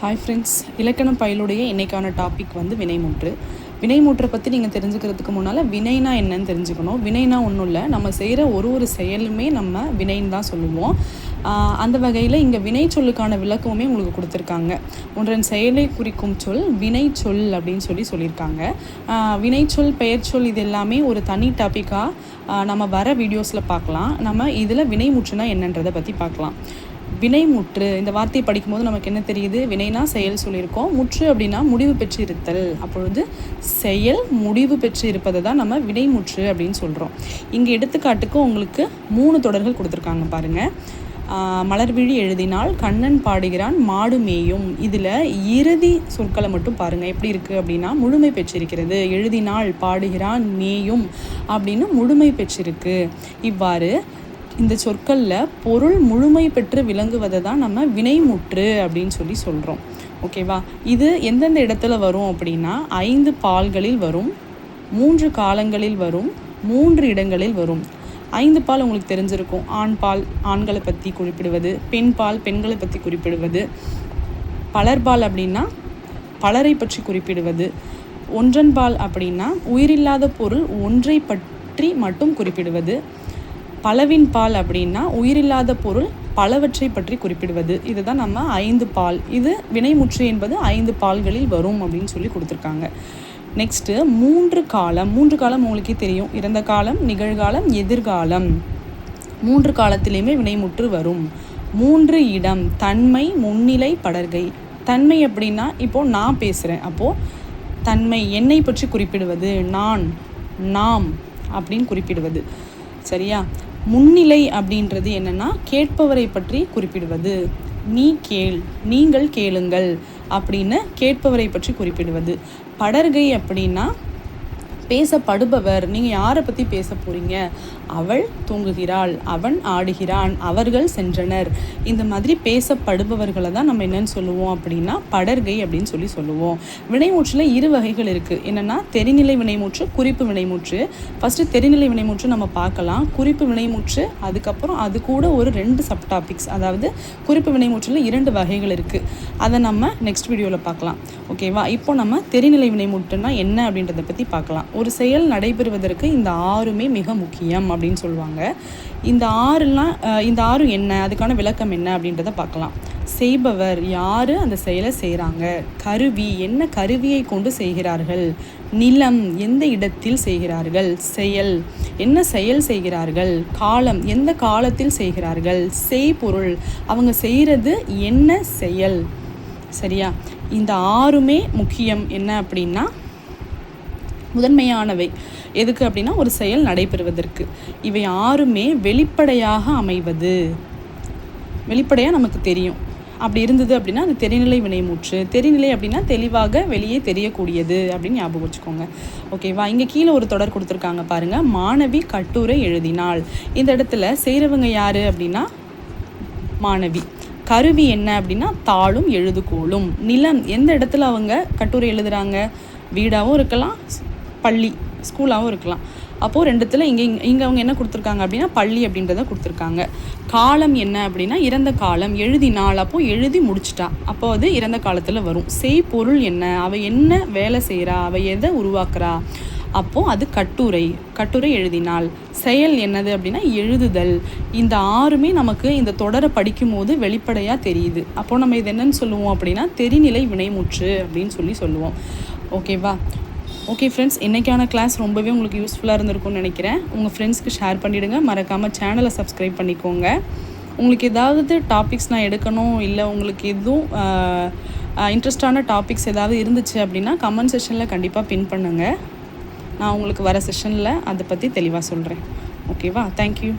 Hi friends, இலக்கணம் பயிலுடைய இன்றைக்கான topic வந்து வினைமுற்று. வினைமுற்றை பற்றி நீங்கள் தெரிஞ்சுக்கிறதுக்கு முன்னால் வினைனா என்னன்னு தெரிஞ்சுக்கணும். வினைனா ஒன்றும் இல்லை, நம்ம செய்கிற ஒரு செயலுமே நம்ம வினைன்னு தான் சொல்லுவோம். அந்த வகையில் இங்கே வினை சொல்லுக்கான விளக்கமுமே உங்களுக்கு கொடுத்துருக்காங்க. ஒன்றன் செயலை குறிக்கும் சொல் வினை சொல் அப்படின்னு சொல்லியிருக்காங்க. வினைச்சொல், பெயர் சொல் இது எல்லாமே ஒரு தனி டாப்பிக்காக நம்ம வர வீடியோஸில் பார்க்கலாம். நம்ம இதில் வினைமுற்றுனா என்னன்றதை பற்றி பார்க்கலாம். வினைமுற்று இந்த வார்த்தையை படிக்கும்போது நமக்கு என்ன தெரியுது? வினைனா செயல் சொல்லியிருக்கோம், முற்று அப்படின்னா முடிவு பெற்று இருத்தல். அப்பொழுது செயல் முடிவு பெற்று இருப்பதை தான் நம்ம வினைமுற்று அப்படின்னு சொல்கிறோம். இங்கே எடுத்துக்காட்டுக்கு உங்களுக்கு 3 தொடர்கள் கொடுத்துருக்காங்க பாருங்கள். மலர்விழி எழுதினால், கண்ணன் பாடுகிறான், மாடு மேயும். இதில் இறுதி சொற்களை மட்டும் பாருங்கள் எப்படி இருக்குது அப்படின்னா முழுமை பெற்றிருக்கிறது. எழுதினால், பாடுகிறான், மேயும் அப்படின்னு முழுமை பெற்றிருக்கு. இவ்வாறு இந்த சொற்களில் பொருள் முழுமை பெற்று விளங்குவதை தான் நம்ம வினைமுற்று அப்படின்னு சொல்கிறோம். ஓகேவா? இது எந்தெந்த இடத்துல வரும் அப்படின்னா 5 பால்களில் வரும், 3 காலங்களில் வரும், 3 இடங்களில் வரும். 5 பால் உங்களுக்கு தெரிஞ்சிருக்கும். ஆண் பால் ஆண்களை பற்றி குறிப்பிடுவது, பெண் பால் பெண்களை பற்றி குறிப்பிடுவது, பலர்பால் அப்படின்னா பலரை பற்றி குறிப்பிடுவது, ஒன்றன் பால் அப்படின்னா உயிரில்லாத பொருள் ஒன்றை பற்றி மட்டும் குறிப்பிடுவது, பலவின் பால் அப்படின்னா உயிரில்லாத பொருள் பலவற்றை பற்றி குறிப்பிடுவது. இதுதான் நம்ம 5 பால். இது வினைமுற்று என்பது 5 பால்களில் வரும் அப்படின்னு கொடுத்துருக்காங்க. நெக்ஸ்ட்டு 3 காலம். 3 காலம் உங்களுக்கே தெரியும். இறந்த காலம், நிகழ்காலம், எதிர்காலம். 3 காலத்திலையுமே வினைமுற்று வரும். 3 இடம். தன்மை, முன்னிலை, படர்கை. தன்மை அப்படின்னா இப்போது நான் பேசுகிறேன், அப்போது தன்மை என்னை பற்றி குறிப்பிடுவது, நான், நாம் அப்படின்னு குறிப்பிடுவது. சரியா? முன்னிலை அப்படின்றது என்னென்னா கேட்பவரை பற்றி குறிப்பிடுவது. நீ கேள், நீங்கள் கேளுங்கள் அப்படின்னு கேட்பவரை பற்றி குறிப்பிடுவது. படர்கை அப்படின்னா பேசப்படுபவர், நீங்கள் யாரை பற்றி பேச போகிறீங்க? அவள் தூங்குகிறாள், அவன் ஆடுகிறான், அவர்கள் சென்றனர். இந்த மாதிரி பேசப்படுபவர்களை தான் நம்ம என்னென்னு சொல்லுவோம் அப்படின்னா படர்கை அப்படின்னு சொல்லுவோம். வினைமுற்றில் 2 வகைகள் இருக்குது. என்னென்னா தெரிநிலை வினைமுற்று, குறிப்பு வினைமுற்று. ஃபஸ்ட்டு தெரிநிலை வினைமுற்று நம்ம பார்க்கலாம். குறிப்பு வினைமுற்று, அதுக்கப்புறம் அது கூட ஒரு 2 சப் டாபிக்ஸ், அதாவது குறிப்பு வினைமுற்றில் 2 வகைகள் இருக்குது. அதை நம்ம நெக்ஸ்ட் வீடியோவில் பார்க்கலாம். ஓகேவா? இப்போ நம்ம தெரிநிலை வினைமுற்றுனா என்ன அப்படின்றத பற்றி பார்க்கலாம். ஒரு செயல் நடைபெறுவதற்கு இந்த 6மே மிக முக்கியம் அப்படின்னு சொல்லுவாங்க. இந்த 6 என்ன, அதுக்கான விளக்கம் என்ன அப்படின்றத பார்க்கலாம். செய்பவர் யார், அந்த செயலை செய்கிறாங்க. கருவி, என்ன கருவியை கொண்டு செய்கிறார்கள். நிலம், எந்த இடத்தில் செய்கிறார்கள். செயல், என்ன செயல் செய்கிறார்கள். காலம், எந்த காலத்தில் செய்கிறார்கள். செய்பொருள், அவங்க செய்கிறது என்ன செயல். சரியா? இந்த 6மே முக்கியம். என்ன அப்படின்னா முதன்மையானவை. எதுக்கு அப்படின்னா ஒரு செயல் நடைபெறுவதற்கு. இவை 6மே வெளிப்படையாக அமைவது. வெளிப்படையாக நமக்கு தெரியும். அப்படி இருந்தது அப்படின்னா அது தெரிநிலை வினைமுற்று. தெரிநிலை அப்படின்னா தெளிவாக வெளியே தெரியக்கூடியது அப்படின்னு ஞாபகம் வச்சுக்கோங்க. ஓகேவா? இங்கே கீழே ஒரு தொடர் கொடுத்துருக்காங்க பாருங்கள். மாணவி கட்டுரை எழுதினாள். இந்த இடத்துல செய்கிறவங்க யார் அப்படின்னா மாணவி. கருவி என்ன அப்படின்னா தாளும் எழுதுகோலும். நிலம், எந்த இடத்துல அவங்க கட்டுரை எழுதுகிறாங்க. வீடாகவும் இருக்கலாம், பள்ளி ஸ்கூலாகவும் இருக்கலாம். அப்போது 2த்துல இங்கே அவங்க என்ன கொடுத்துருக்காங்க அப்படின்னா பள்ளி அப்படின்றத கொடுத்துருக்காங்க. காலம் என்ன அப்படின்னா இறந்த காலம். எழுதினாள், அப்போது எழுதி முடிச்சிட்டா, அப்போ அது இறந்த காலத்தில் வரும். செய்பொருள் என்ன, அவள் என்ன வேலை செய்கிறா, அவள் எதை உருவாக்குறா, அப்போது அது கட்டுரை. கட்டுரை எழுதினாள். செயல் என்னது அப்படின்னா எழுதுதல். இந்த 6மே நமக்கு இந்த தொடரை படிக்கும் போது வெளிப்படையாக தெரியுது. அப்போது நம்ம இது என்னன்னு சொல்லுவோம் அப்படின்னா தெரிநிலை வினைமுற்று அப்படின்னு சொல்லுவோம். ஓகேவா? ஓகே ஃப்ரெண்ட்ஸ், இன்றைக்கான கிளாஸ் ரொம்பவே உங்களுக்கு யூஸ்ஃபுல்லாக இருந்திருக்கும்னு நினைக்கிறேன். உங்கள் ஃப்ரெண்ட்ஸ்க்கு ஷேர் பண்ணிவிடுங்க. மறக்காமல் சேனலை சப்ஸ்கிரைப் பண்ணிக்கோங்க. உங்களுக்கு ஏதாவது டாபிக்ஸ் நான் எடுக்கணும், இல்லை உங்களுக்கு எதுவும் இன்ட்ரெஸ்டான டாபிக்ஸ் ஏதாவது இருந்துச்சு அப்படின்னா கமெண்ட் செஷனில் கண்டிப்பாக பின் பண்ணுங்கள். நான் உங்களுக்கு வர செஷனில் அதை பற்றி தெளிவாக சொல்கிறேன். ஓகேவா? தேங்க்யூ.